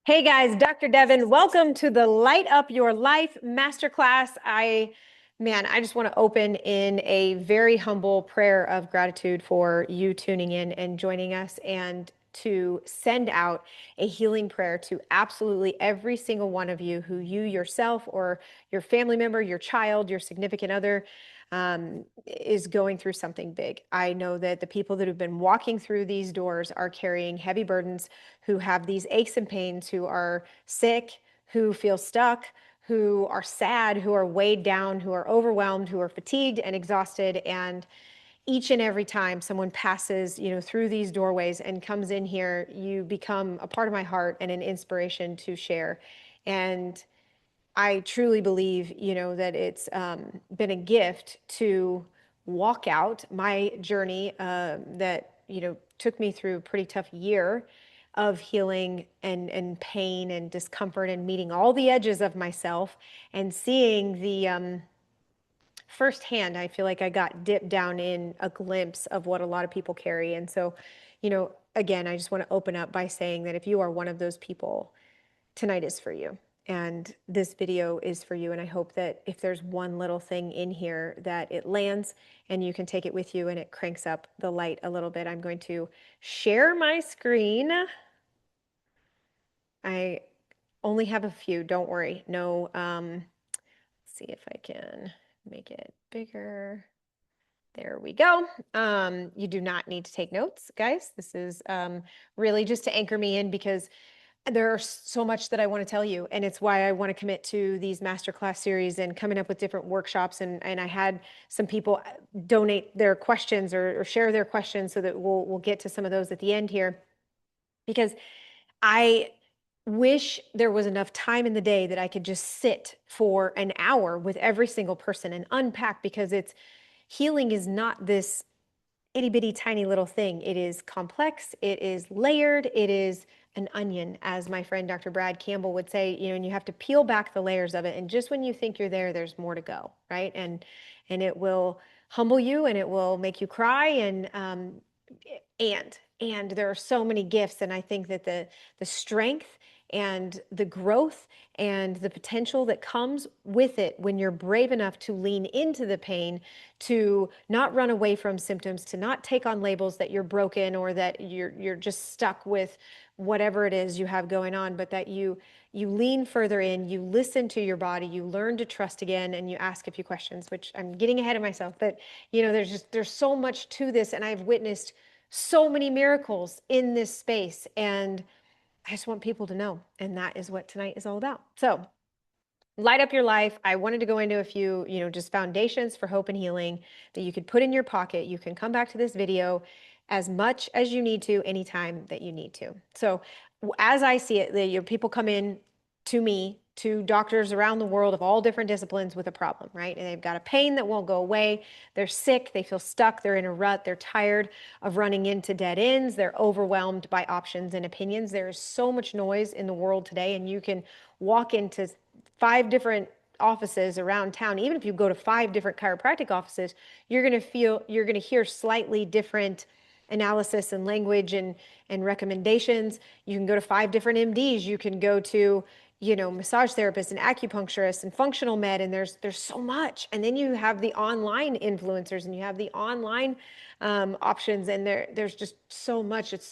Hey guys, Dr. Devin, welcome to the Light Up Your Life Masterclass. I just want to open in a very humble prayer of gratitude for you tuning in and joining us, and to send out a healing prayer to absolutely every single one of you who you yourself or your family member, your child, your significant other is going through something big. I know that the people that have been walking through these doors are carrying heavy burdens, who have these aches and pains, who are sick, who feel stuck, who are sad, who are weighed down, who are overwhelmed, who are fatigued and exhausted. And each and every time someone passes, through these doorways and comes in here, you become a part of my heart and an inspiration to share. And I truly believe, that it's been a gift to walk out my journey that, took me through a pretty tough year of healing and pain and discomfort, and meeting all the edges of myself and seeing the firsthand. I feel like I got dipped down in a glimpse of what a lot of people carry. And so, again, I just want to open up by saying that if you are one of those people, tonight is for you. And this video is for you. And I hope that if there's one little thing in here, that it lands and you can take it with you and it cranks up the light a little bit. I'm going to share my screen. I only have a few, don't worry. No, let's see if I can make it bigger. There we go. You do not need to take notes, guys. This is really just to anchor me in, because there's so much that I want to tell you, and it's why I want to commit to these masterclass series and coming up with different workshops. And I had some people donate their questions or share their questions, so that we'll get to some of those at the end here, because I wish there was enough time in the day that I could just sit for an hour with every single person and unpack, because healing is not this itty bitty tiny little thing. It is complex. It is layered. It is an onion, as my friend Dr. Brad Campbell would say, and you have to peel back the layers of it. And just when you think you're there, there's more to go, right? And it will humble you, and it will make you cry. And there are so many gifts. And I think that the strength and the growth and the potential that comes with it, when you're brave enough to lean into the pain, to not run away from symptoms, to not take on labels that you're broken, or that you're just stuck with whatever it is you have going on, but that you lean further in, you listen to your body, you learn to trust again, and you ask a few questions. Which I'm getting ahead of myself, but there's so much to this, and I've witnessed so many miracles in this space, and I just want people to know. And that is what tonight is all about. So, light up your life. I wanted to go into a few, just foundations for hope and healing that you could put in your pocket. You can come back to this video as much as you need to, anytime that you need to. So, as I see it, people come in to me, to doctors around the world of all different disciplines, with a problem, right? And they've got a pain that won't go away. They're sick. They feel stuck. They're in a rut. They're tired of running into dead ends. They're overwhelmed by options and opinions. There is so much noise in the world today, and you can walk into 5 different offices around town. Even if you go to 5 different chiropractic offices, you're going to hear slightly different analysis and language and recommendations. You can go to 5 different MDs. You can go to, massage therapists and acupuncturists and functional med, and there's so much. And then you have the online influencers, and you have the online options, and there's just so much. It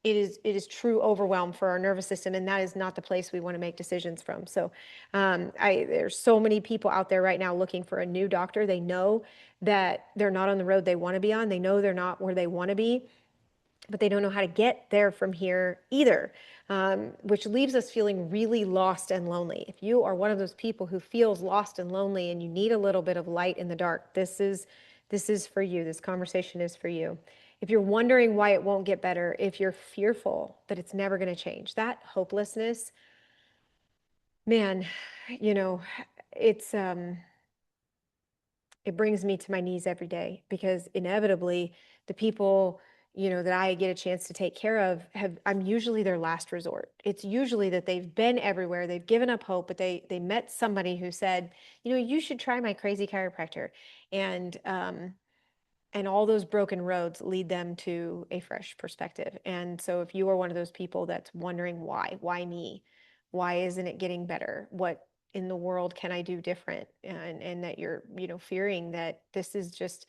is true overwhelm for our nervous system, and that is not the place we want to make decisions from. So there's so many people out there right now looking for a new doctor. They know that they're not on the road they want to be on. They know they're not where they want to be, but they don't know how to get there from here either, which leaves us feeling really lost and lonely. If you are one of those people who feels lost and lonely, and you need a little bit of light in the dark, this is for you. This conversation is for you. If you're wondering why it won't get better, if you're fearful that it's never going to change, that hopelessness, man, it's it brings me to my knees every day, because inevitably the people, that I get a chance to take care of, I'm usually their last resort. It's usually that they've been everywhere, they've given up hope, but they met somebody who said, you should try my crazy chiropractor. And And all those broken roads lead them to a fresh perspective. And so if you are one of those people that's wondering why me? Why isn't it getting better? What in the world can I do different? And that you're, fearing that this is just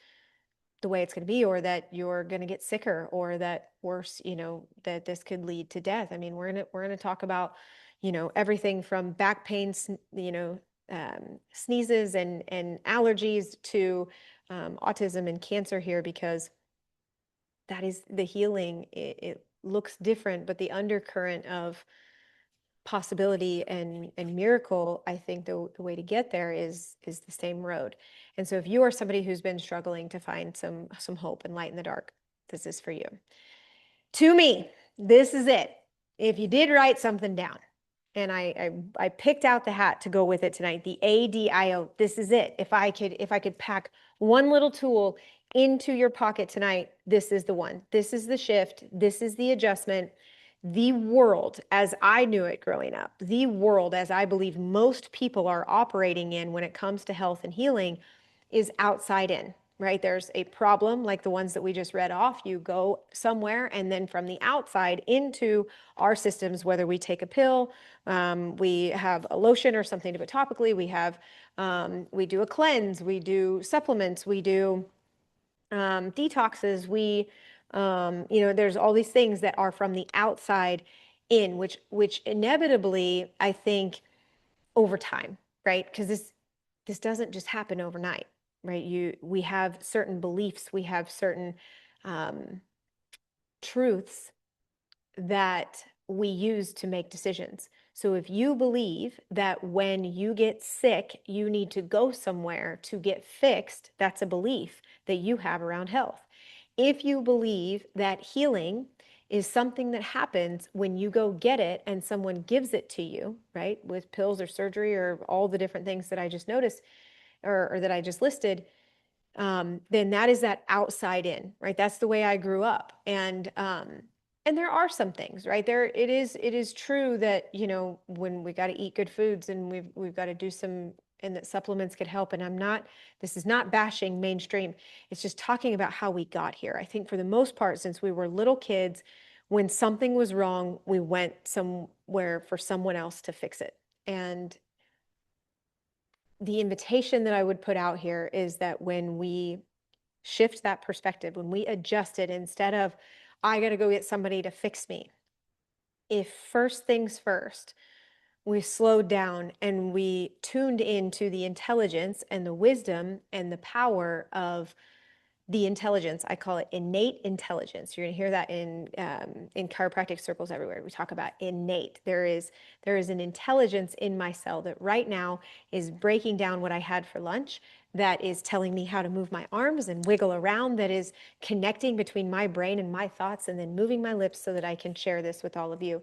the way it's going to be, or that you're going to get sicker, or that worse, that this could lead to death. I mean, we're going to talk about, everything from back pain, sneezes and allergies to autism and cancer here, because that is the healing. It looks different, but the undercurrent of possibility and miracle, I think the way to get there is the same road. And so if you are somebody who's been struggling to find some hope and light in the dark, this is for you. To me, this is it. If you did write something down, and I picked out the hat to go with it tonight, the ADIO. This is it. If I could pack one little tool into your pocket tonight, this is the one. This is the shift. This is the adjustment. The world as I knew it growing up, the world as I believe most people are operating in when it comes to health and healing, is outside in, right? There's a problem like the ones that we just read off. You go somewhere, and then from the outside into our systems, whether we take a pill, we have a lotion or something to put topically, we do a cleanse, we do supplements, we do detoxes, there's all these things that are from the outside in, which inevitably, I think, over time, right? Because this doesn't just happen overnight, right? We have certain beliefs, we have certain truths that we use to make decisions. So if you believe that when you get sick, you need to go somewhere to get fixed, that's a belief that you have around health. If you believe that healing is something that happens when you go get it and someone gives it to you, right, with pills or surgery or all the different things that I just noticed, or that I just listed, then that is that outside in, right? That's the way I grew up. And there are some things, right? It is true that, when we got to eat good foods, and we've got to do some, and that supplements could help. And this is not bashing mainstream. It's just talking about how we got here. I think for the most part, since we were little kids, when something was wrong, we went somewhere for someone else to fix it. And the invitation that I would put out here is that when we shift that perspective, when we adjust it, instead of, I got to go get somebody to fix me, if first things first, we slowed down and we tuned into the intelligence and the wisdom and the power of the intelligence. I call it innate intelligence. You're going to hear that in chiropractic circles everywhere. We talk about innate. There is an intelligence in my cell that right now is breaking down what I had for lunch, that is telling me how to move my arms and wiggle around, that is connecting between my brain and my thoughts, and then moving my lips so that I can share this with all of you.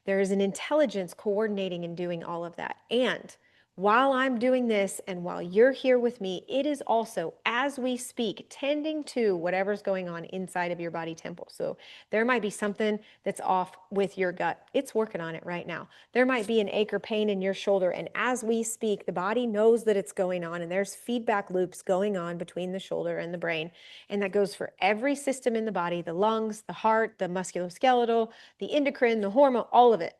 There is an intelligence coordinating and doing all of that. And while I'm doing this and while you're here with me, it is also, as we speak, tending to whatever's going on inside of your body temple. So there might be something that's off with your gut. It's working on it right now. There might be an ache or pain in your shoulder. And as we speak, the body knows that it's going on, and there's feedback loops going on between the shoulder and the brain. And that goes for every system in the body, the lungs, the heart, the musculoskeletal, the endocrine, the hormone, all of it.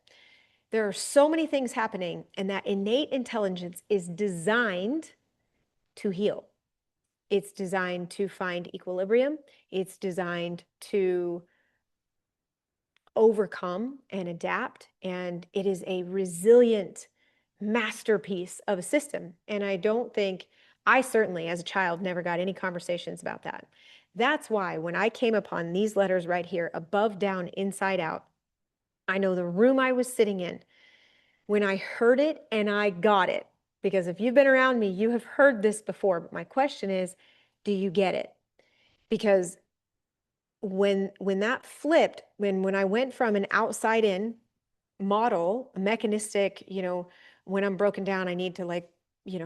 There are so many things happening, and that innate intelligence is designed to heal. It's designed to find equilibrium. It's designed to overcome and adapt, and it is a resilient masterpiece of a system. And I certainly, as a child, never got any conversations about that. That's why when I came upon these letters right here, above, down, inside out, I know the room I was sitting in, when I heard it and I got it, because if you've been around me, you have heard this before. But my question is, do you get it? Because when that flipped, when I went from an outside in model, mechanistic, when I'm broken down, I need to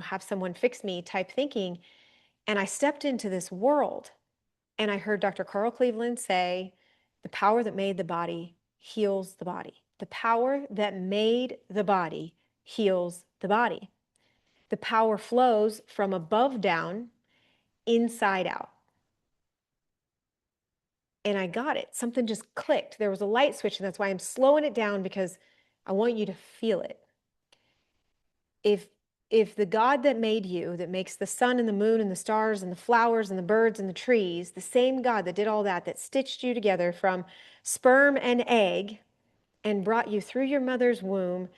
have someone fix me type thinking. And I stepped into this world, and I heard Dr. Carl Cleveland say, the power that made the body heals the body. The power that made the body heals the body. The power flows from above down, inside out. And I got it. Something just clicked. There was a light switch, and that's why I'm slowing it down, because I want you to feel it. If the God that made you, that makes the sun and the moon and the stars and the flowers and the birds and the trees, the same God that did all that, that stitched you together from sperm and egg and brought you through your mother's womb,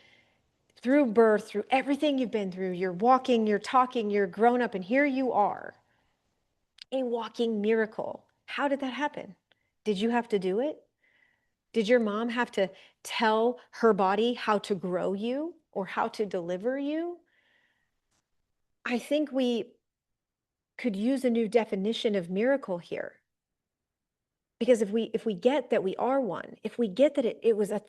through birth, through everything you've been through, you're walking, you're talking, you're grown up, and here you are, a walking miracle. How did that happen? Did you have to do it? Did your mom have to tell her body how to grow you or how to deliver you? I think we could use a new definition of miracle here. Because if we get that we are one, if we get that it was a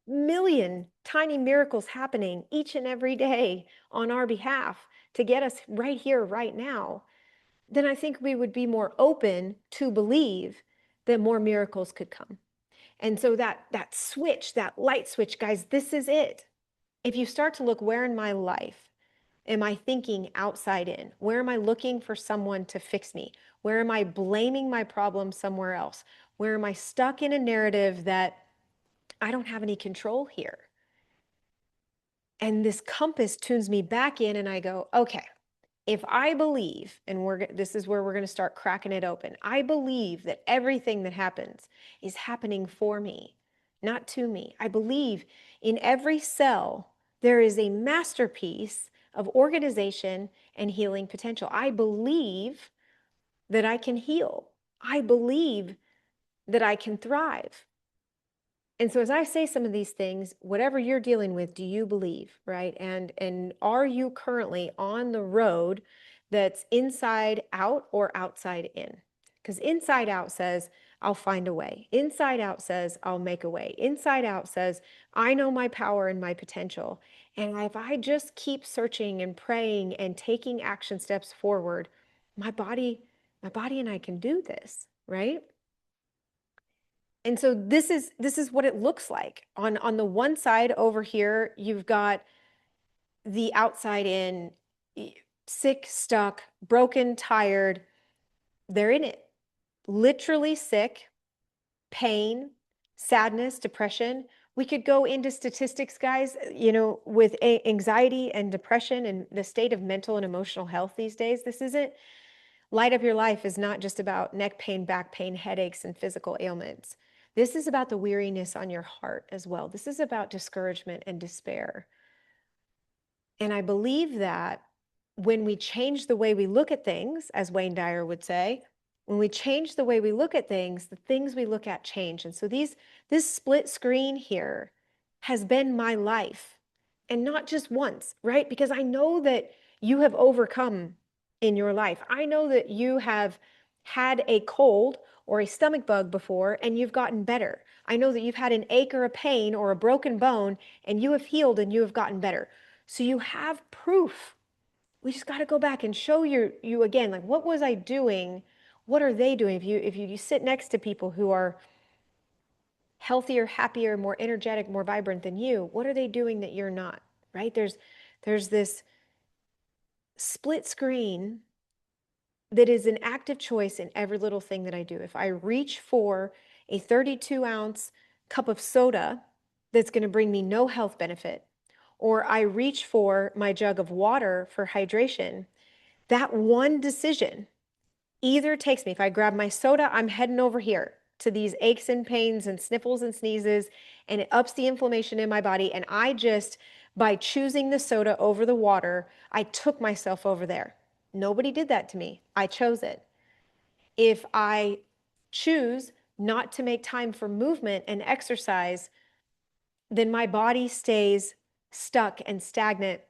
million tiny miracles happening each and every day on our behalf to get us right here, right now, then I think we would be more open to believe that more miracles could come. And so that switch, that light switch, guys, this is it. If you start to look, where in my life am I thinking outside in? Where am I looking for someone to fix me? Where am I blaming my problem somewhere else? Where am I stuck in a narrative that I don't have any control here? And this compass tunes me back in, and I go, okay, if I believe, and this is where we're going to start cracking it open. I believe that everything that happens is happening for me, not to me. I believe in every cell there is a masterpiece of organization and healing potential. I believe that I can heal. I believe that I can thrive. And so as I say some of these things, whatever you're dealing with, do you believe, right? And are you currently on the road that's inside out or outside in? Because inside out says, I'll find a way. Inside out says, I'll make a way. Inside out says, I know my power and my potential. And if I just keep searching and praying and taking action steps forward, my body and I can do this, right? And so this is what it looks like. On the one side over here, you've got the outside in, sick, stuck, broken, tired. They're in it. Literally sick, pain, sadness, depression. We could go into statistics, guys, with anxiety and depression and the state of mental and emotional health these days. This isn't Light Up Your Life is not just about neck pain, back pain, headaches, and physical ailments. This is about the weariness on your heart as well. This is about discouragement and despair. And I believe that when we change the way we look at things, as Wayne Dyer would say, when we change the way we look at things, the things we look at change. And so this split screen here has been my life, and not just once, right? Because I know that you have overcome in your life. I know that you have had a cold or a stomach bug before and you've gotten better. I know that you've had an ache or a pain or a broken bone and you have healed and you have gotten better. So you have proof. We just got to go back and show you again, like, what was I doing? What are they doing? If you sit next to people who are healthier, happier, more energetic, more vibrant than you, what are they doing that you're not? Right? There's this split screen that is an active choice in every little thing that I do. If I reach for a 32-ounce cup of soda that's going to bring me no health benefit, or I reach for my jug of water for hydration, that one decision either takes me, if I grab my soda, I'm heading over here to these aches and pains and sniffles and sneezes, and it ups the inflammation in my body. And I just, by choosing the soda over the water, I took myself over there. Nobody did that to me. I chose it. If I choose not to make time for movement and exercise, then my body stays stuck and stagnant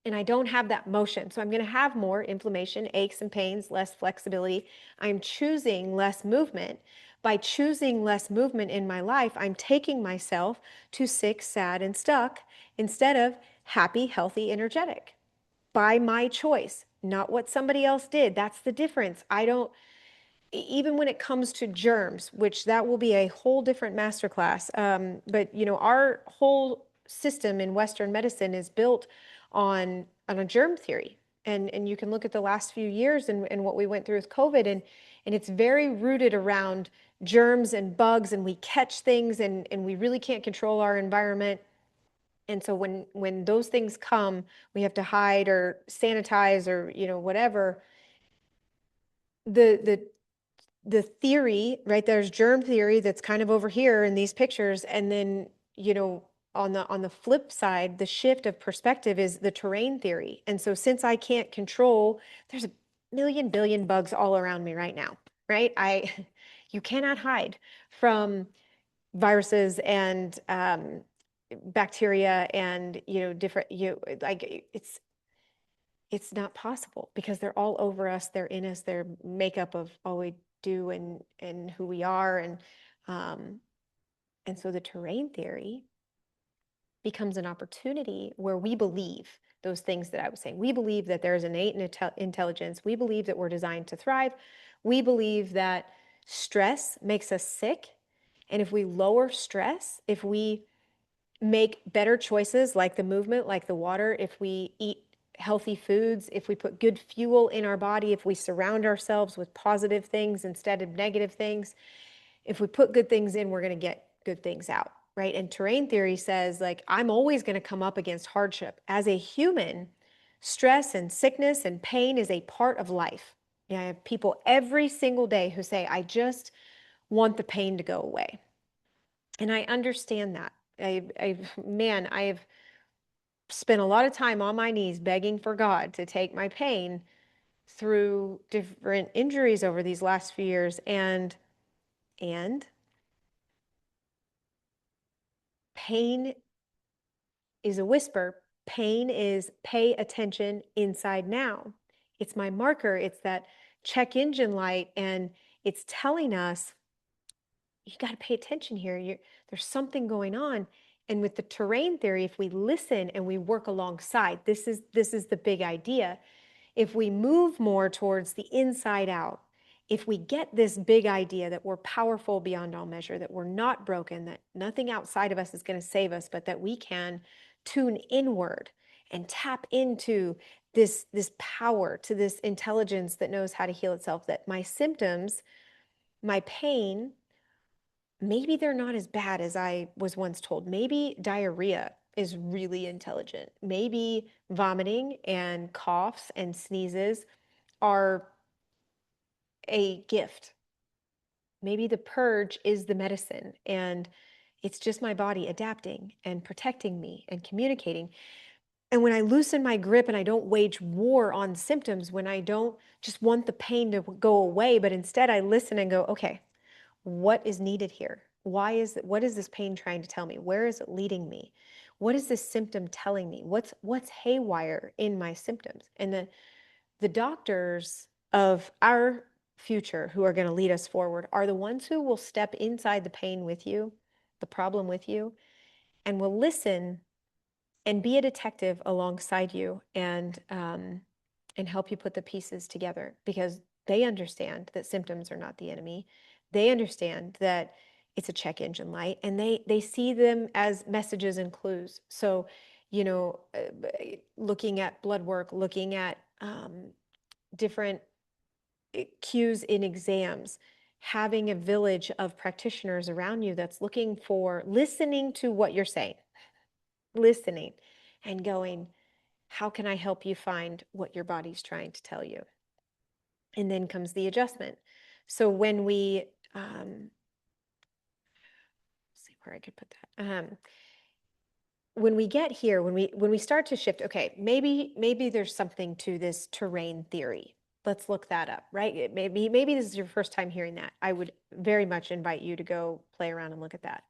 and I don't have that motion. So I'm going to have more inflammation, aches and pains, less flexibility. I'm choosing less movement. By choosing less movement in my life, I'm taking myself to sick, sad, and stuck instead of happy, healthy, energetic by my choice, not what somebody else did. That's the difference. I don't, even when it comes to germs, which that will be a whole different masterclass. But our whole system in Western medicine is built on a germ theory. And you can look at the last few years and what we went through with COVID, And it's very rooted around germs and bugs, and we catch things, and we really can't control our environment. And so when those things come, we have to hide or sanitize or, whatever. The theory, right? There's germ theory that's kind of over here in these pictures. And then, on the flip side, the shift of perspective is the terrain theory. And so since I can't control, there's a million billion bugs all around me right now, right? You cannot hide from viruses and bacteria and, different, like it's not possible because they're all over us, they're in us, they're makeup of all we do and who we are. Um, and so the terrain theory becomes an opportunity where we believe those things that I was saying. We believe that there's innate intelligence. We believe that we're designed to thrive. We believe that stress makes us sick. And if we lower stress, if we make better choices like the movement, like the water, if we eat healthy foods, if we put good fuel in our body, if we surround ourselves with positive things instead of negative things, if we put good things in, we're going to get good things out, right? And terrain theory says, like, I'm always going to come up against hardship. As a human, stress and sickness and pain is a part of life. Yeah, I have people every single day who say, I just want the pain to go away. And I understand that. I've spent a lot of time on my knees begging for God to take my pain through different injuries over these last few years. And pain is a whisper. Pain is pay attention inside now. It's my marker. It's that check engine light. And it's telling us, you got to pay attention here. There's something going on. And with the terrain theory, if we listen and we work alongside, this is the big idea. If we move more towards the inside out, if we get this big idea that we're powerful beyond all measure, that we're not broken, that nothing outside of us is going to save us, but that we can tune inward and tap into this power, to this intelligence that knows how to heal itself, that my symptoms, my pain, maybe they're not as bad as I was once told. Maybe diarrhea is really intelligent. Maybe vomiting and coughs and sneezes are a gift. Maybe the purge is the medicine, and it's just my body adapting and protecting me and communicating. And when I loosen my grip and I don't wage war on symptoms, when I don't just want the pain to go away, but instead I listen and go, okay, what is needed here? What is this pain trying to tell me? Where is it leading me? What is this symptom telling me? What's haywire in my symptoms? And the doctors of our future who are going to lead us forward are the ones who will step inside the pain with you, the problem with you, and will listen and be a detective alongside you and help you put the pieces together, because they understand that symptoms are not the enemy. They understand that it's a check engine light, and they see them as messages and clues. So, looking at blood work, looking at different cues in exams, having a village of practitioners around you that's looking for listening to what you're saying, listening and going, how can I help you find what your body's trying to tell you? And then comes the adjustment. So when we, see where I could put that. When we get here, when we start to shift, okay, maybe there's something to this terrain theory. Let's look that up, right? Maybe this is your first time hearing that. I would very much invite you to go play around and look at that.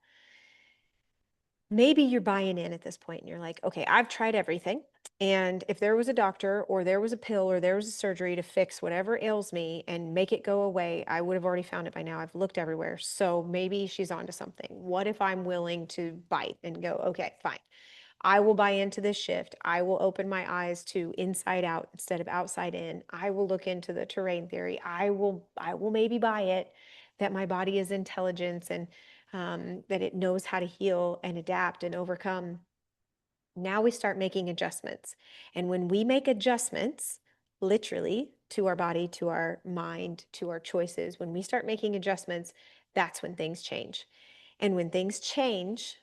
Maybe you're buying in at this point and you're like, okay, I've tried everything. And if there was a doctor or there was a pill or there was a surgery to fix whatever ails me and make it go away, I would have already found it by now. I've looked everywhere. So maybe she's onto something. What if I'm willing to bite and go, okay, fine. I will buy into this shift. I will open my eyes to inside out instead of outside in. I will look into the terrain theory. I will maybe buy it that my body is intelligence and that it knows how to heal and adapt and overcome. Now we start making adjustments. And when we make adjustments, literally to our body, to our mind, to our choices. When we start making adjustments, that's when things change. And when things change,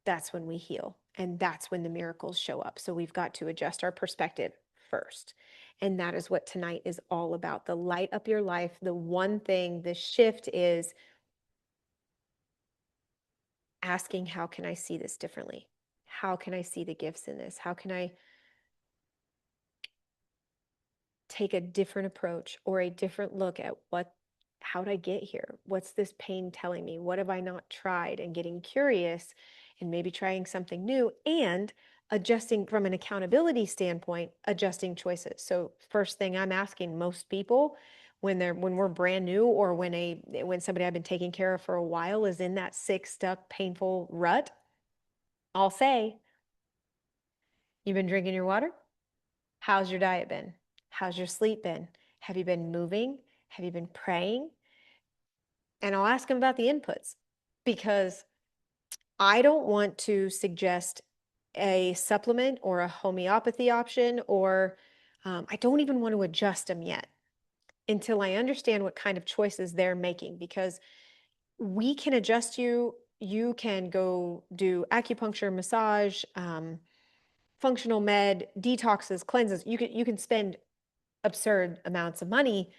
that's when we heal. And that's when the miracles show up. So we've got to adjust our perspective first. And that is what tonight is all about. The light up your life. The one thing, the shift is asking, how can I see this differently? How can I see the gifts in this? How can I take a different approach or a different look at how did I get here? What's this pain telling me? What have I not tried? And getting curious and maybe trying something new and adjusting from an accountability standpoint, adjusting choices. So first thing I'm asking most people when we're brand new or when somebody I've been taking care of for a while is in that sick, stuck, painful rut, I'll say, you've been drinking your water? How's your diet been? How's your sleep been? Have you been moving? Have you been praying? And I'll ask them about the inputs because I don't want to suggest a supplement or a homeopathy option, or I don't even want to adjust them yet until I understand what kind of choices they're making, because we can adjust you. You can go do acupuncture, massage, functional med, detoxes, cleanses. You can spend absurd amounts of money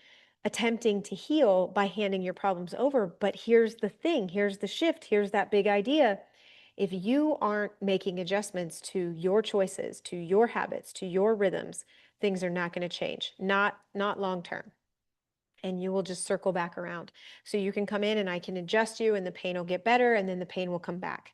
attempting to heal by handing your problems over. But here's the thing, here's the shift, here's that big idea. If you aren't making adjustments to your choices, to your habits, to your rhythms, things are not going to change, not long term. And you will just circle back around. So you can come in and I can adjust you and the pain will get better and then the pain will come back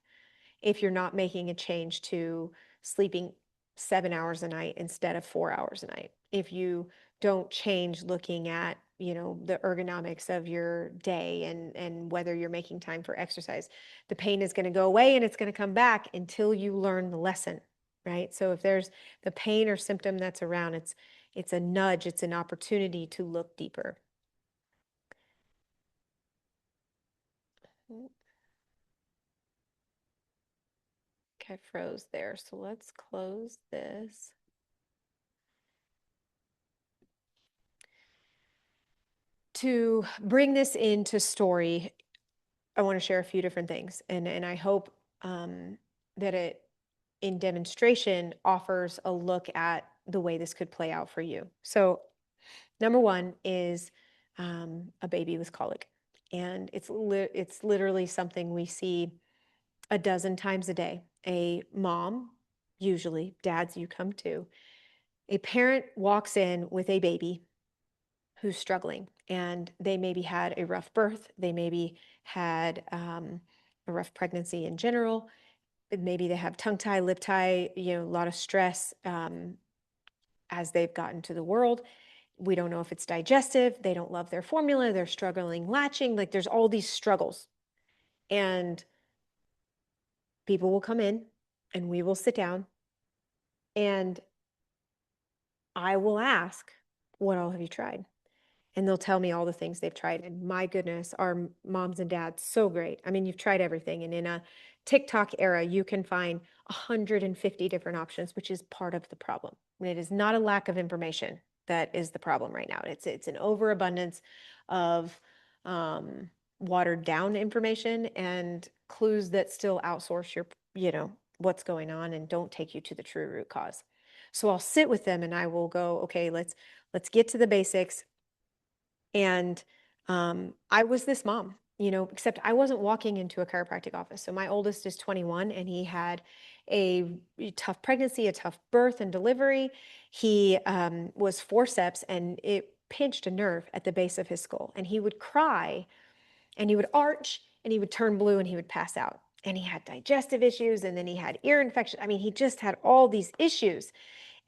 if you're not making a change to sleeping 7 hours a night instead of 4 hours a night. If you don't change looking at, the ergonomics of your day and whether you're making time for exercise, the pain is going to go away and it's going to come back until you learn the lesson, right? So if there's the pain or symptom that's around, it's a nudge, it's an opportunity to look deeper. Okay, froze there. So let's close this. To bring this into story, I want to share a few different things, and I hope that it, in demonstration, offers a look at the way this could play out for you. So, number one is a baby with colic, and it's literally something we see a dozen times a day. A mom, usually dads you come to, a parent walks in with a baby who's struggling, and they maybe had a rough birth, they maybe had a rough pregnancy in general, maybe they have tongue tie, lip tie, a lot of stress as they've gotten to the world. We don't know if it's digestive, they don't love their formula, they're struggling latching, like there's all these struggles. And people will come in and we will sit down and I will ask, what all have you tried? And they'll tell me all the things they've tried. And my goodness, our moms and dads, so great. I mean, you've tried everything. And in a TikTok era, you can find 150 different options, which is part of the problem. And it is not a lack of information that is the problem right now. It's an overabundance of watered down information and clues that still outsource what's going on and don't take you to the true root cause. So I'll sit with them and I will go, okay, let's get to the basics. And I was this mom, except I wasn't walking into a chiropractic office. So my oldest is 21 and he had a tough pregnancy, a tough birth and delivery. He was forceps and it pinched a nerve at the base of his skull. And he would cry and he would arch and he would turn blue and he would pass out. And he had digestive issues and then he had ear infection. I mean, he just had all these issues.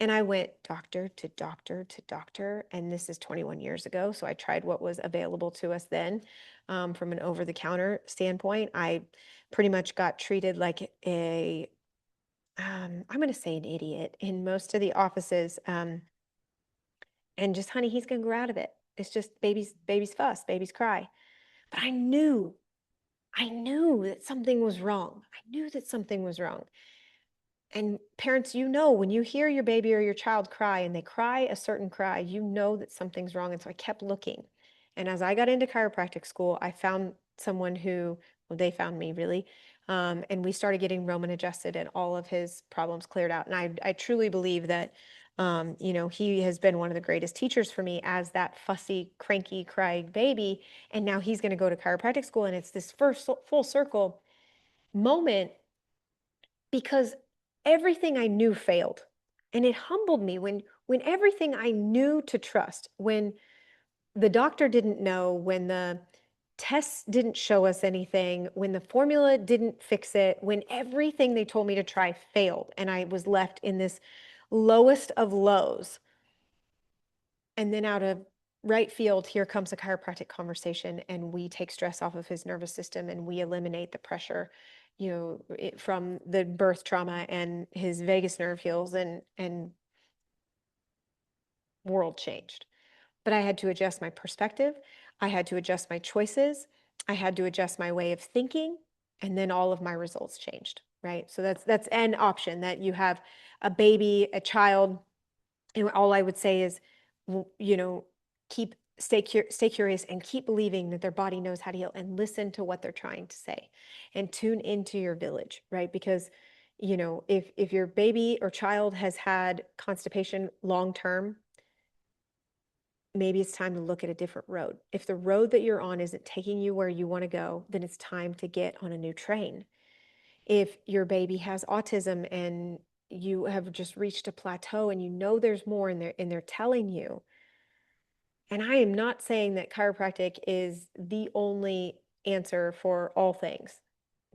And I went doctor to doctor to doctor, and this is 21 years ago. So I tried what was available to us then from an over-the-counter standpoint. I pretty much got treated like I'm going to say an idiot in most of the offices. And just, honey, he's going to grow out of it. It's just babies fuss, babies cry. But I knew that something was wrong. I knew that something was wrong. And parents, you know, when you hear your baby or your child cry and they cry a certain cry, you know that something's wrong. And so I kept looking. And as I got into chiropractic school, I found someone who, well, they found me really. And we started getting Roman adjusted and all of his problems cleared out. And I truly believe that, you know, he has been one of the greatest teachers for me as that fussy, cranky, crying baby. And now he's going to go to chiropractic school. And it's this first full circle moment because everything I knew failed. And it humbled me when everything I knew to trust, when the doctor didn't know, when the tests didn't show us anything, when the formula didn't fix it, when everything they told me to try failed, and I was left in this lowest of lows. And then out of right field, here comes a chiropractic conversation, and we take stress off of his nervous system and we eliminate the pressure, you know, from the birth trauma, and his vagus nerve heals, and world changed. But I had to adjust my perspective. I had to adjust my choices. I had to adjust my way of thinking, and then all of my results changed, right? So that's an option, that you have a baby, a child, and all I would say is, you know, stay curious and keep believing that their body knows how to heal, and listen to what they're trying to say, and tune into your village, right? Because, you know, if your baby or child has had constipation long term, maybe it's time to look at a different road. If the road that you're on isn't taking you where you want to go, then it's time to get on a new train. If your baby has autism and you have just reached a plateau and you know there's more, and they're telling you, and I am not saying that chiropractic is the only answer for all things,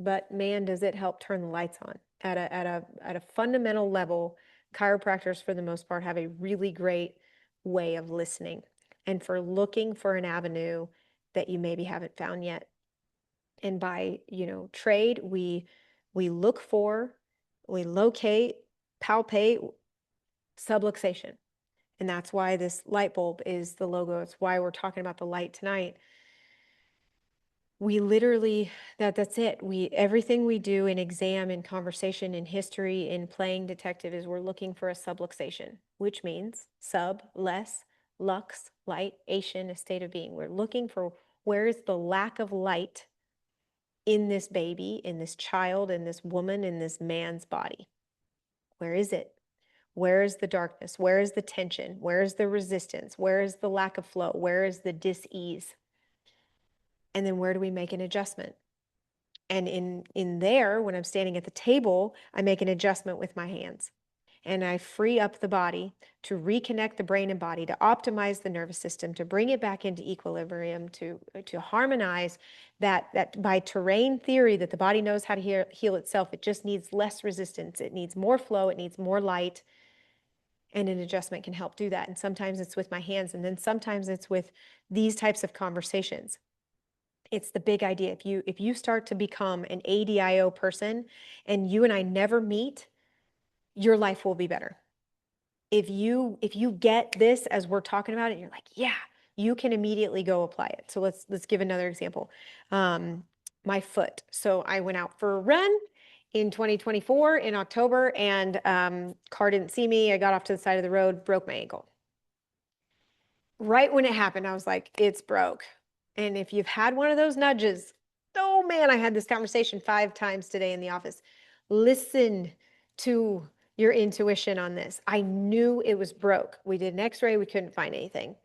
but man, does it help turn the lights on. At a fundamental level, chiropractors for the most part have a really great way of listening and for looking for an avenue that you maybe haven't found yet. And by, you know, trade, we look for, we locate, palpate subluxation. And that's why this light bulb is the logo. It's why we're talking about the light tonight. We literally, that's it. Everything we do in exam, in conversation, in history, in playing detective, is we're looking for a subluxation, which means sub, less, lux, light, ation, a state of being. We're looking for, where is the lack of light in this baby, in this child, in this woman, in this man's body? Where is it? Where is the darkness? Where is the tension? Where is the resistance? Where is the lack of flow? Where is the dis-ease? And then where do we make an adjustment? And in there, when I'm standing at the table, I make an adjustment with my hands. And I free up the body to reconnect the brain and body, to optimize the nervous system, to bring it back into equilibrium, to harmonize that by terrain theory, that the body knows how to heal itself. It just needs less resistance. It needs more flow. It needs more light. And an adjustment can help do that. And sometimes it's with my hands, and then sometimes it's with these types of conversations. It's the big idea. If you start to become an ADIO person and you and I never meet, your life will be better. If you get this as we're talking about it, you're like, yeah, you can immediately go apply it. So let's give another example. My foot. So I went out for a run in 2024 in October, and car didn't see me. I got off to the side of the road, broke my ankle. Right when it happened, I was like, it's broke. And if you've had one of those nudges, oh man, I had this conversation 5 times today in the office. Listen to your intuition on this. I knew it was broke. We did an x-ray, we couldn't find anything.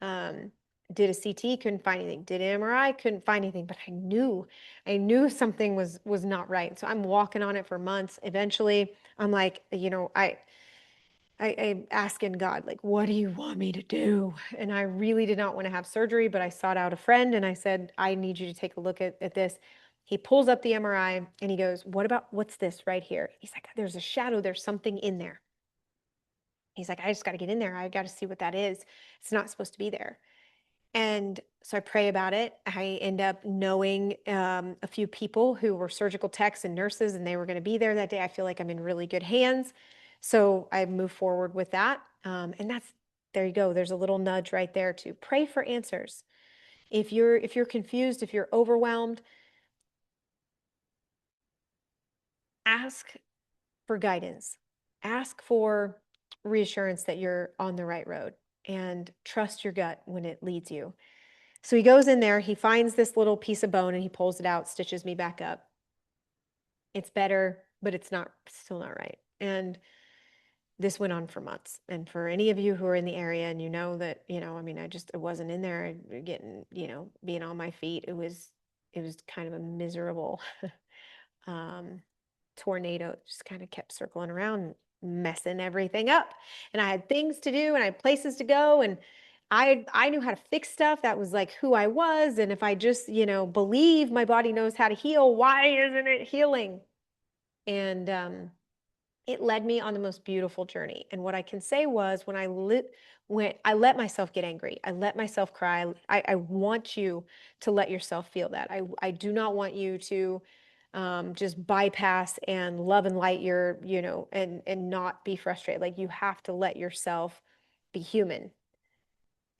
Um, did a CT, couldn't find anything. Did an MRI, couldn't find anything, but I knew something was not right. So I'm walking on it for months. Eventually, I'm like, you know, I'm asking God, like, what do you want me to do? And I really did not want to have surgery, but I sought out a friend and I said, I need you to take a look at this. He pulls up the MRI and he goes, what's this right here? He's like, there's a shadow, there's something in there. He's like, I just got to get in there. I got to see what that is. It's not supposed to be there. And so I pray about it. I end up knowing a few people who were surgical techs and nurses, and they were going to be there that day. I feel like I'm in really good hands. So I move forward with that. And there you go. There's a little nudge right there to pray for answers. If you're confused, if you're overwhelmed, ask for guidance. Ask for reassurance that you're on the right road and trust your gut when it leads you. So he goes in there, he finds this little piece of bone and he pulls it out, stitches me back up. It's better, but it's not still not right. And this went on for months. And for any of you who are in the area and you know that, I mean, I wasn't in there getting, being on my feet. It was kind of a miserable um, tornado. It just kind of kept circling around, messing everything up. And I had things to do and I had places to go. And I knew how to fix stuff. That was like who I was. And if I just, believe my body knows how to heal, why isn't it healing? And it led me on the most beautiful journey. And what I can say was when I let myself get angry, I let myself cry. I want you to let yourself feel that. I do not want you to just bypass and love and light and not be frustrated. Like you have to let yourself be human.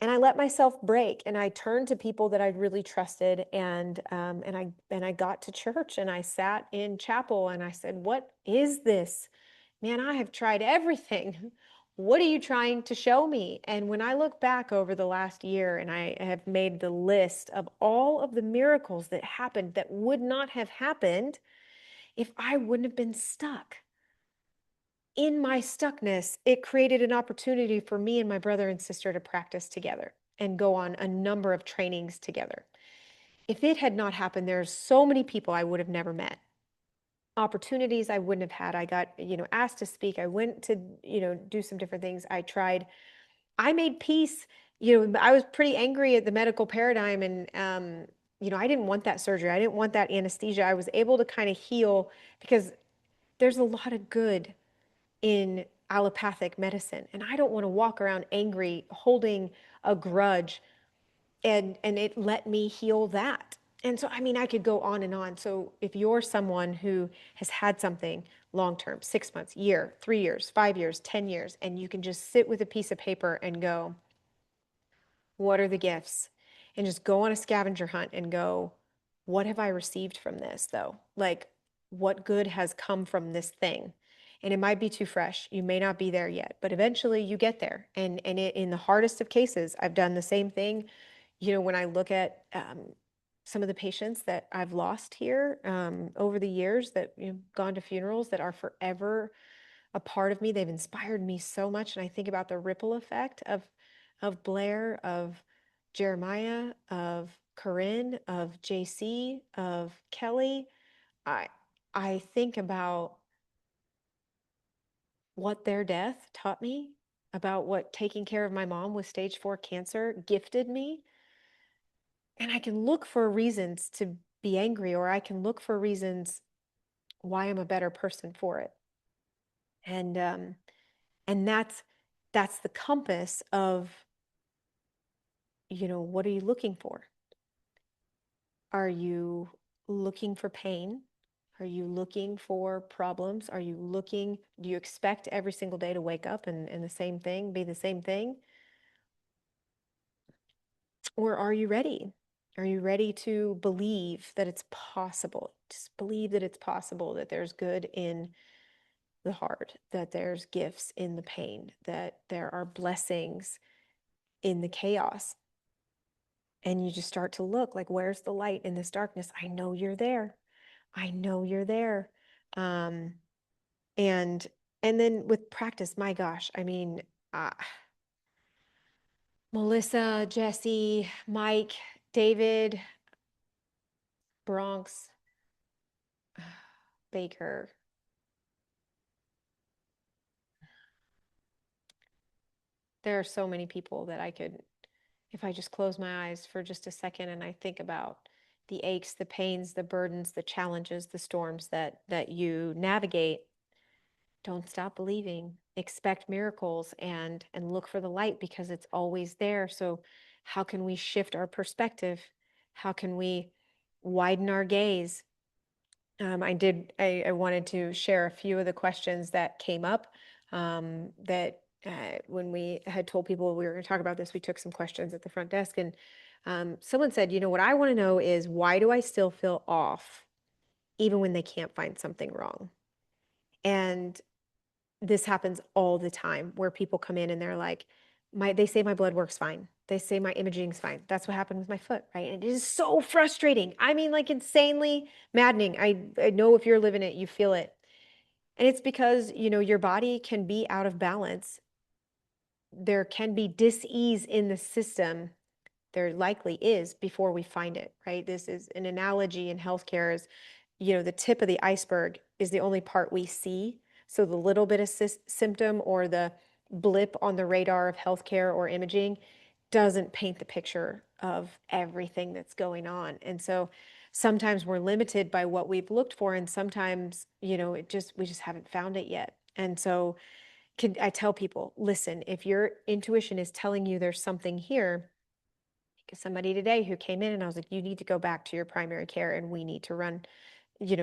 And I let myself break, and I turned to people that I really trusted, and I got to church, and I sat in chapel, and I said, "What is this? Man, I have tried everything. What are you trying to show me?" And when I look back over the last year and I have made the list of all of the miracles that happened that would not have happened if I wouldn't have been stuck. In my stuckness, it created an opportunity for me and my brother and sister to practice together and go on a number of trainings together. If it had not happened, there's so many people I would have never met, opportunities I wouldn't have had. I got, asked to speak. I went to, do some different things. I tried. I made peace. I was pretty angry at the medical paradigm, and I didn't want that surgery. I didn't want that anesthesia. I was able to kind of heal because there's a lot of good in allopathic medicine, and I don't want to walk around angry, holding a grudge, and it let me heal that. And so, I mean, I could go on and on. So if you're someone who has had something long term, 6 months, year, 3 years, 5 years, 10 years, and you can just sit with a piece of paper and go, what are the gifts? And just go on a scavenger hunt and go, what have I received from this though? Like, what good has come from this thing? And it might be too fresh. You may not be there yet, but eventually you get there. In the hardest of cases, I've done the same thing. When I look at some of the patients that I've lost here over the years that gone to funerals that are forever a part of me. They've inspired me so much. And I think about the ripple effect of Blair, of Jeremiah, of Corinne, of JC, of Kelly. I I think about what their death taught me, about what taking care of my mom with stage 4 cancer gifted me. And I can look for reasons to be angry, or I can look for reasons why I'm a better person for it. And that's the compass of, what are you looking for? Are you looking for pain? Are you looking for problems? Do you expect every single day to wake up and the same thing, be the same thing? Or are you ready? Are you ready to believe that it's possible? Just believe that it's possible, that there's good in the hard, that there's gifts in the pain, that there are blessings in the chaos. And you just start to look like, where's the light in this darkness? I know you're there. I know you're there. Um, and and then with practice, my gosh, I mean, Melissa, Jesse, Mike, David, Bronx, Baker. There are so many people that I could, if I just close my eyes for just a second and I think about the aches, the pains, the burdens, the challenges, the storms that you navigate. Don't stop believing. Expect miracles and look for the light because it's always there. So how can we shift our perspective? How can we widen our gaze? I wanted to share a few of the questions that came up that when we had told people we were going to talk about this, we took some questions at the front desk, and someone said, what I want to know is, why do I still feel off even when they can't find something wrong? And this happens all the time where people come in and they're like, they say my blood work's fine. They say my imaging's fine. That's what happened with my foot, right? And it is so frustrating. I mean, like insanely maddening. I know if you're living it, you feel it. And it's because, your body can be out of balance. There can be dis-ease in the system. There likely is before we find it, right? This is an analogy in healthcare is, the tip of the iceberg is the only part we see. So the little bit of symptom or the blip on the radar of healthcare or imaging doesn't paint the picture of everything that's going on. And so sometimes we're limited by what we've looked for, and sometimes, we just haven't found it yet. And so I tell people, listen, if your intuition is telling you there's something here, somebody today who came in and I was like, you need to go back to your primary care and we need to run,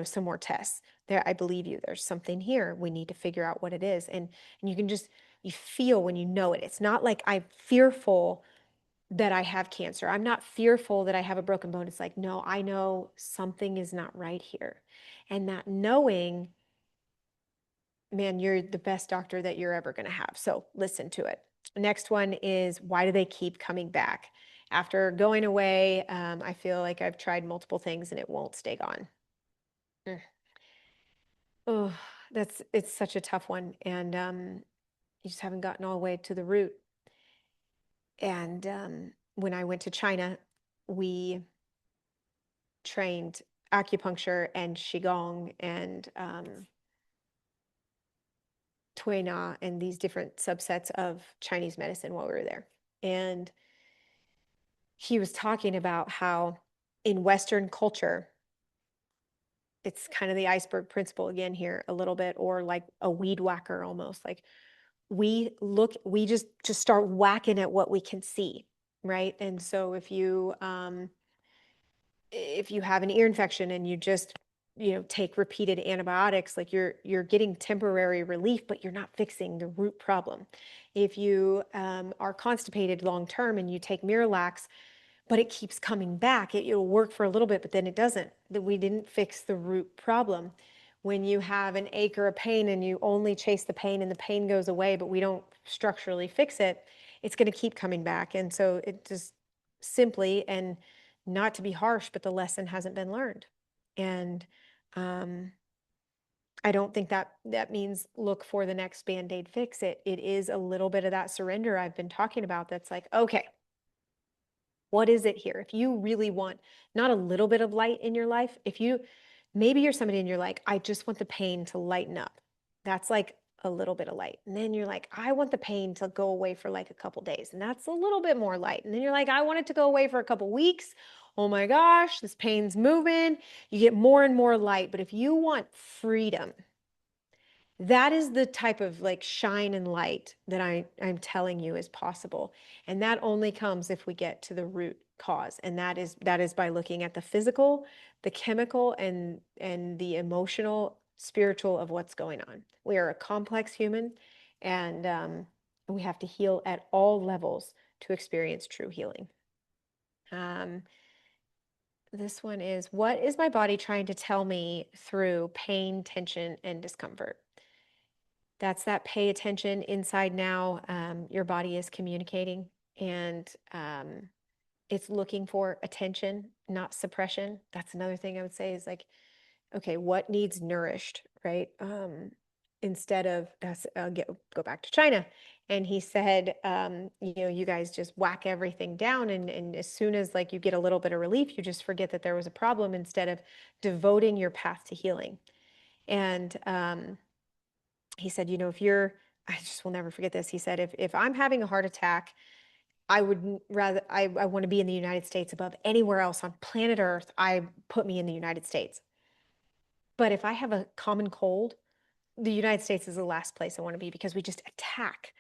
some more tests. There, I believe you. There's something here. We need to figure out what it is. And you feel when you know it. It's not like I'm fearful that I have cancer. I'm not fearful that I have a broken bone. It's like, no, I know something is not right here. And that knowing, man, you're the best doctor that you're ever going to have. So listen to it. Next one is, why do they keep coming back? After going away, I feel like I've tried multiple things and it won't stay gone. Mm. Oh, it's such a tough one. And you just haven't gotten all the way to the root. And when I went to China, we trained acupuncture and qigong and Tui Na and these different subsets of Chinese medicine while we were there. And he was talking about how in Western culture, it's kind of the iceberg principle again here a little bit, or like a weed whacker almost. Like we just start whacking at what we can see, right? And so if you have an ear infection and you just take repeated antibiotics, like you're getting temporary relief, but you're not fixing the root problem. If you are constipated long term and you take Miralax, but it keeps coming back, it'll work for a little bit, but then it doesn't. That we didn't fix the root problem. When you have an ache or a pain and you only chase the pain and the pain goes away, but we don't structurally fix it, it's going to keep coming back. And so it just simply, and not to be harsh, but the lesson hasn't been learned. And um, I don't think that means look for the next Band-Aid fix. It is a little bit of that surrender I've been talking about. That's like, okay, what is it here? If you really want not a little bit of light in your life, maybe you're somebody and you're like, I just want the pain to lighten up. That's like a little bit of light. And then you're like, I want the pain to go away for like a couple days. And that's a little bit more light. And then you're like, I want it to go away for a couple weeks. Oh my gosh, this pain's moving. You get more and more light. But if you want freedom, that is the type of like shine and light that I'm telling you is possible. And that only comes if we get to the root cause. And that is by looking at the physical, the chemical, and the emotional, spiritual of what's going on. We are a complex human, and we have to heal at all levels to experience true healing. This one is, what is my body trying to tell me through pain, tension, and discomfort? That's that pay attention inside now. Your body is communicating, and it's looking for attention, not suppression. That's another thing I would say is like, okay, what needs nourished, right? Instead of I'll go back to China. And he said, you guys just whack everything down. And as soon as like you get a little bit of relief, you just forget that there was a problem instead of devoting your path to healing. And he said, I just will never forget this. He said, if I'm having a heart attack, I would rather, I want to be in the United States above anywhere else on planet Earth. Put me in the United States. But if I have a common cold, the United States is the last place I want to be, because we just attack.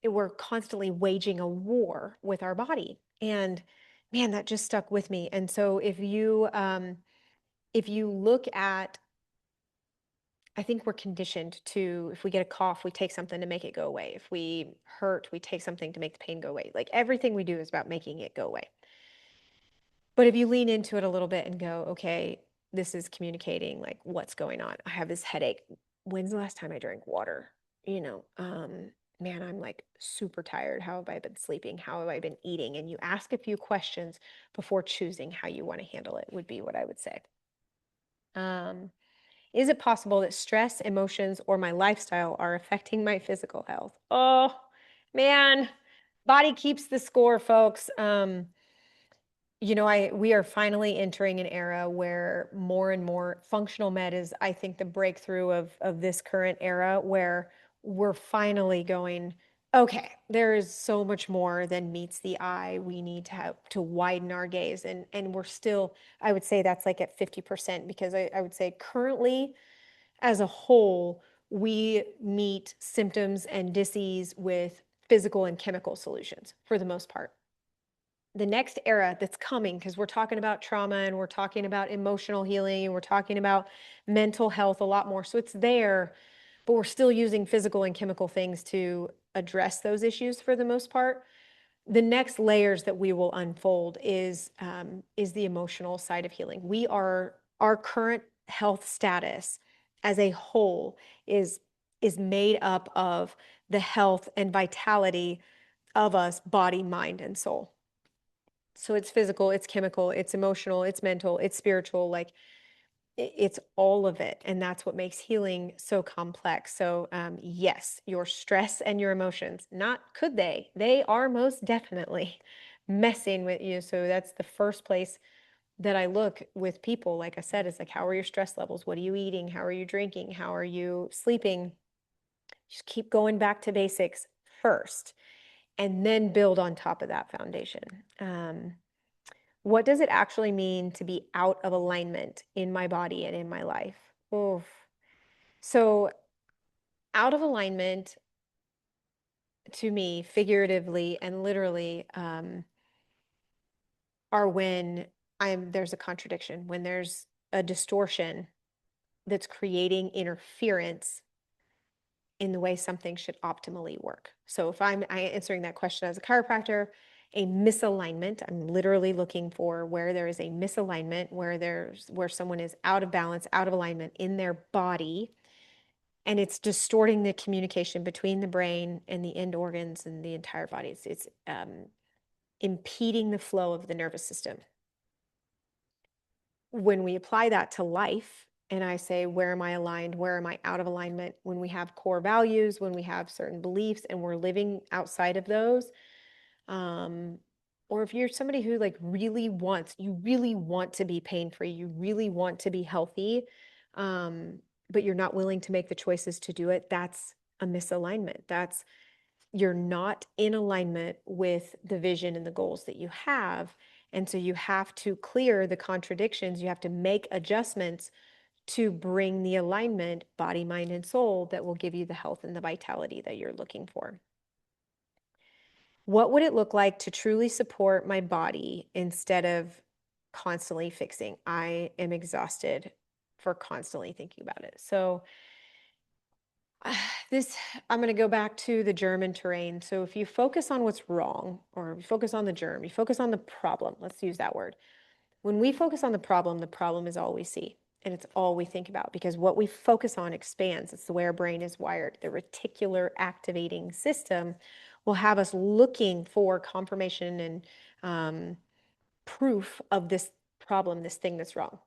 We're constantly waging a war with our body. And man, that just stuck with me. And so if you look at, I think we're conditioned to, if we get a cough, we take something to make it go away. If we hurt, we take something to make the pain go away. Like everything we do is about making it go away. But if you lean into it a little bit and go, okay, this is communicating like what's going on. I have this headache. when's the last time I drank water? You know, man, I'm like super tired. How have I been sleeping? How have I been eating? And you ask a few questions before choosing how you want to handle it, would be what I would say. Um, is it possible that stress, emotions, or my lifestyle are affecting my physical health? Oh, man, body keeps the score, folks. We are finally entering an era where more and more functional med is, I think, the breakthrough of this current era, where we're finally going, okay, there is so much more than meets the eye. We need to have to widen our gaze. And we're still, I would say that's like at 50%, because I would say currently, as a whole, we meet symptoms and disease with physical and chemical solutions for the most part. The next era that's coming, because we're talking about trauma and we're talking about emotional healing and we're talking about mental health a lot more. So it's there, but we're still using physical and chemical things to address those issues for the most part. The next layers that we will unfold is the emotional side of healing. Our current health status as a whole is made up of the health and vitality of us, body, mind, and soul. So it's physical, it's chemical, it's emotional, it's mental, it's spiritual, like it's all of it. And that's what makes healing so complex. So, yes, your stress and your emotions, not could they are most definitely messing with you. So that's the first place that I look with people. Like I said, it's like, how are your stress levels? What are you eating? How are you drinking? How are you sleeping? Just keep going back to basics first, and then build on top of that foundation. What does it actually mean to be out of alignment in my body and in my life? Oof. So, out of alignment to me, figuratively and literally, are when there's a contradiction, when there's a distortion that's creating interference in the way something should optimally work. So if I'm answering that question as a chiropractor, a misalignment, I'm literally looking for where there is a misalignment, where someone is out of balance, out of alignment in their body, and it's distorting the communication between the brain and the end organs and the entire body. It's impeding the flow of the nervous system. When we apply that to life, and I say, where am I aligned? Where am I out of alignment? When we have core values, when we have certain beliefs and we're living outside of those, or if you're somebody who like you really want to be pain-free, you really want to be healthy, but you're not willing to make the choices to do it, that's a misalignment. You're not in alignment with the vision and the goals that you have. And so you have to clear the contradictions. You have to make adjustments to bring the alignment, body, mind, and soul, that will give you the health and the vitality that you're looking for. What would it look like to truly support my body instead of constantly fixing? I am exhausted for constantly thinking about it. So this, I'm going to go back to the germ and terrain. So if you focus on what's wrong, or you focus on the germ, you focus on the problem, let's use that word. When we focus on the problem is all we see. And it's all we think about, because what we focus on expands. It's the way our brain is wired. The reticular activating system will have us looking for confirmation and proof of this problem, this thing that's wrong.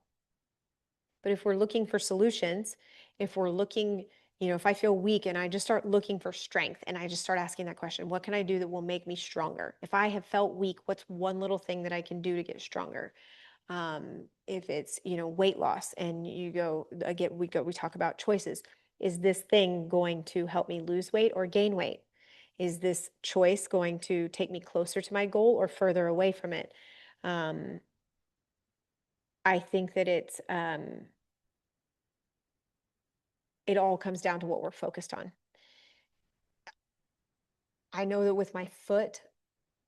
But if we're looking for solutions, if we're looking, if I feel weak and I just start looking for strength and I just start asking that question, what can I do that will make me stronger? If I have felt weak, what's one little thing that I can do to get stronger? If it's, weight loss, and you go again, we talk about choices. Is this thing going to help me lose weight or gain weight? Is this choice going to take me closer to my goal or further away from it? I think that it all comes down to what we're focused on. I know that with my foot,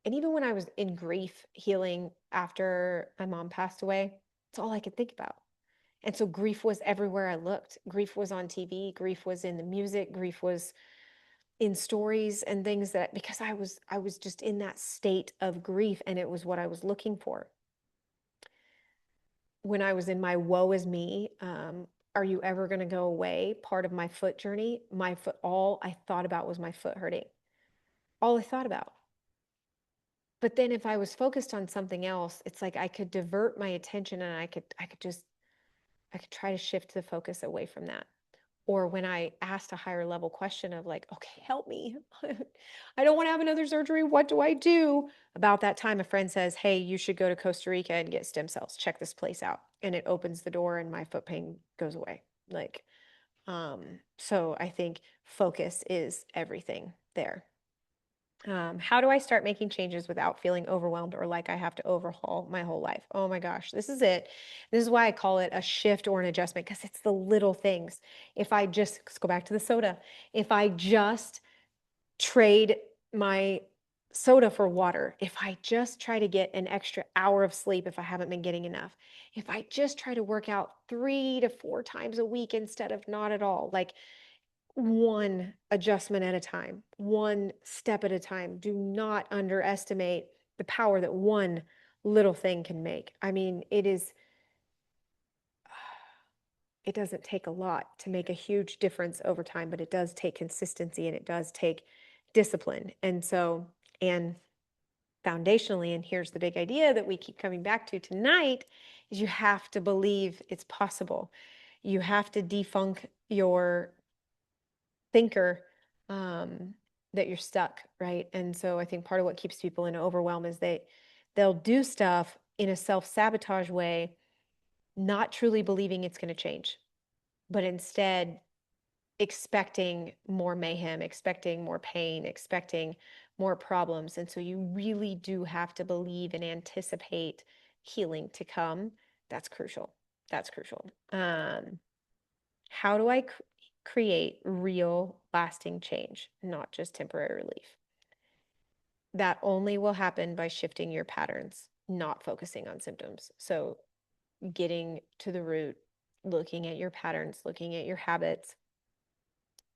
and even when I was in grief healing after my mom passed away, it's all I could think about. And so grief was everywhere I looked. Grief was on TV, grief was in the music, grief was in stories and things, that because I was just in that state of grief, and it was what I was looking for. When I was in my woe is me, are you ever going to go away? Part of my foot journey, my foot, all I thought about was my foot hurting. All I thought about. But then if I was focused on something else, it's like I could divert my attention and I could try to shift the focus away from that. Or when I asked a higher level question of like, okay, help me. I don't want to have another surgery. What do I do? About that time, a friend says, hey, you should go to Costa Rica and get stem cells. Check this place out. And it opens the door and my foot pain goes away. Like, so I think focus is everything there. How do I start making changes without feeling overwhelmed or like I have to overhaul my whole life? Oh my gosh, this is it. This is why I call it a shift or an adjustment because it's the little things. If I just, let's go back to the soda. If I just trade my soda for water, if I just try to get an extra hour of sleep if I haven't been getting enough, if I just try to work out 3 to 4 times a week instead of not at all, like one adjustment at a time, one step at a time. Do not underestimate the power that one little thing can make. I mean, it doesn't take a lot to make a huge difference over time, but it does take consistency and it does take discipline. And so, and foundationally, and here's the big idea that we keep coming back to tonight, is you have to believe it's possible. You have to defunk your thinker that you're stuck, right? And so I think part of what keeps people in overwhelm is they'll do stuff in a self-sabotage way, not truly believing it's going to change, but instead expecting more mayhem, expecting more pain, expecting more problems. And so you really do have to believe and anticipate healing to come. That's crucial. That's crucial. How do I create real lasting change, not just temporary relief? That only will happen by shifting your patterns, not focusing on symptoms. So getting to the root, looking at your patterns, looking at your habits.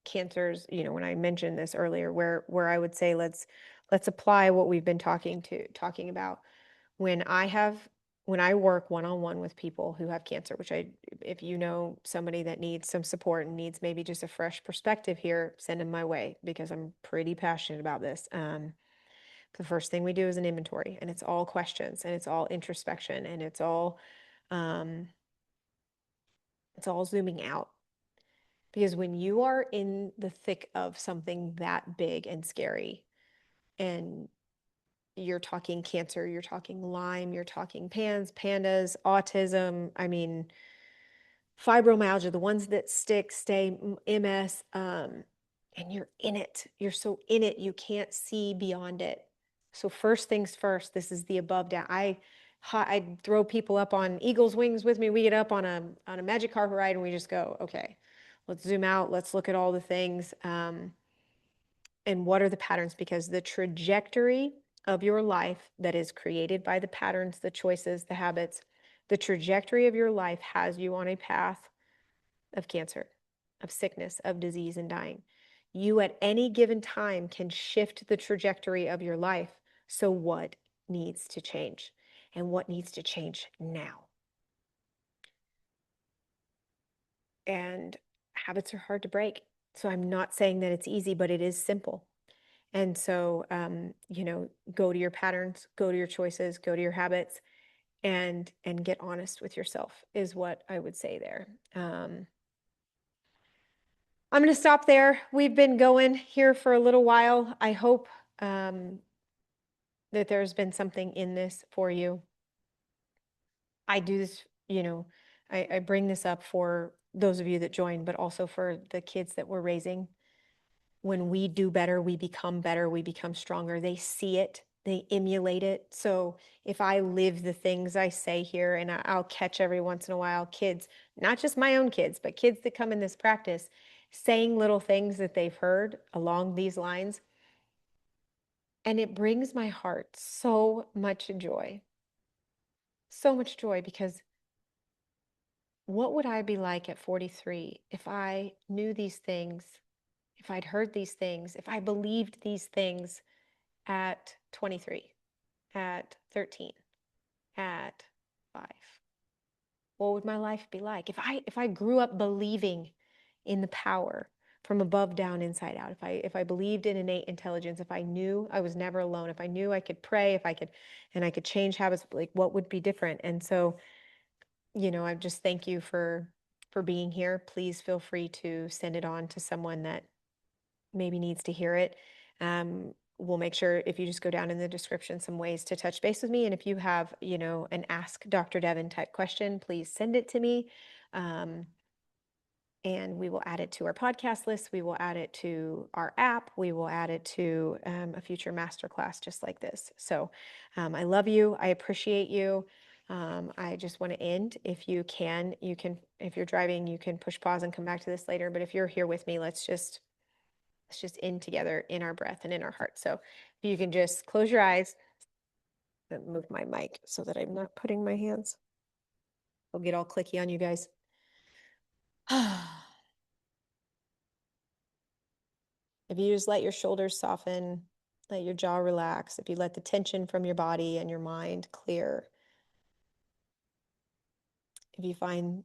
Cancers, when I mentioned this earlier, where I would say let's apply what we've been talking about. When I work one-on-one with people who have cancer, if you know somebody that needs some support and needs maybe just a fresh perspective here, send them my way because I'm pretty passionate about this. The first thing we do is an inventory, and it's all questions, and it's all introspection, and um, it's all zooming out. Because when you are in the thick of something that big and scary, and you're talking cancer, you're talking Lyme, you're talking pandas, autism, I mean, fibromyalgia, the ones that stay, MS, and you're in it. You're so in it, you can't see beyond it. So first things first, this is the above down. I throw people up on eagle's wings with me. We get up on a magic carpet ride and we just go, okay, let's zoom out. Let's look at all the things. And what are the patterns? Because the trajectory of your life that is created by the patterns, the choices, the habits, the trajectory of your life has you on a path of cancer, of sickness, of disease, and dying. You at any given time can shift the trajectory of your life. So, what needs to change? And what needs to change now? And habits are hard to break. So, I'm not saying that it's easy, but it is simple. And so, go to your patterns, go to your choices, go to your habits, and get honest with yourself is what I would say there. I'm going to stop there. We've been going here for a little while. I hope that there's been something in this for you. I do this, I bring this up for those of you that join, but also for the kids that we're raising. When we do better, we become stronger. They see it, they emulate it. So if I live the things I say here, and I'll catch every once in a while kids, not just my own kids, but kids that come in this practice, saying little things that they've heard along these lines. And it brings my heart so much joy. So much joy, because what would I be like at 43 if I knew these things, if I'd heard these things, if I believed these things at 23, at 13, at 5? What would my life be like if I grew up believing in the power from above down, inside out? If I believed in innate intelligence, if I knew I was never alone, if I knew I could pray, if I could and I could change habits, like what would be different? And so, I just thank you for being here. Please feel free to send it on to someone that maybe needs to hear it. We'll make sure, if you just go down in the description, some ways to touch base with me. And if you have, an Ask Dr. Devin type question, please send it to me. And we will add it to our podcast list. We will add it to our app. We will add it to a future masterclass just like this. So I love you. I appreciate you. I just want to end. If you can, if you're driving, you can push pause and come back to this later. But if you're here with me, let's just end together in our breath and in our heart. So if you can just close your eyes and move my mic so that I'm not putting my hands. I'll get all clicky on you guys. If you just let your shoulders soften, let your jaw relax, if you let the tension from your body and your mind clear, if you find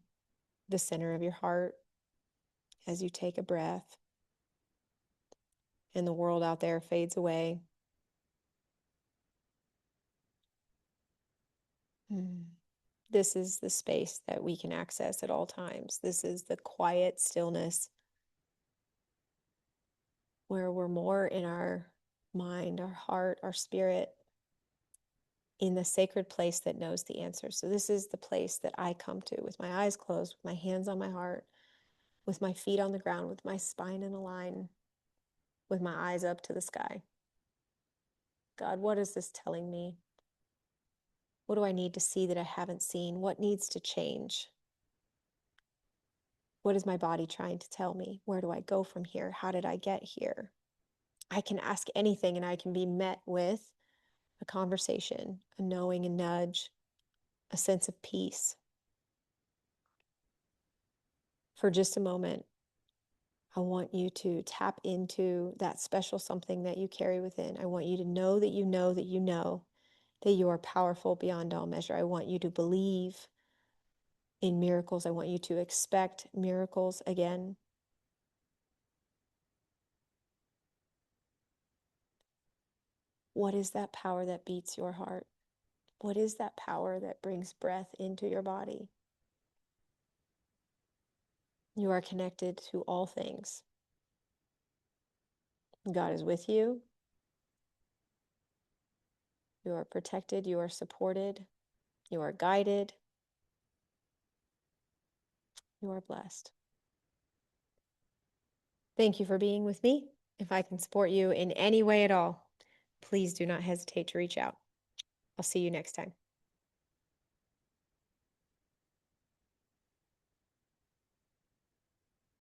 the center of your heart as you take a breath and the world out there fades away. This is the space that we can access at all times. This is the quiet stillness where we're more in our mind, our heart, our spirit, in the sacred place that knows the answer. So this is the place that I come to with my eyes closed, with my hands on my heart, with my feet on the ground, with my spine in a line, with my eyes up to the sky. God, what is this telling me? What do I need to see that I haven't seen? What needs to change? What is my body trying to tell me? Where do I go from here? How did I get here? I can ask anything and I can be met with a conversation, a knowing, a nudge, a sense of peace. For just a moment, I want you to tap into that special something that you carry within. I want you to know that you know that you know that you are powerful beyond all measure. I want you to believe in miracles. I want you to expect miracles again. What is that power that beats your heart? What is that power that brings breath into your body? You are connected to all things. God is with you. You are protected. You are supported. You are guided. You are blessed. Thank you for being with me. If I can support you in any way at all, please do not hesitate to reach out. I'll see you next time.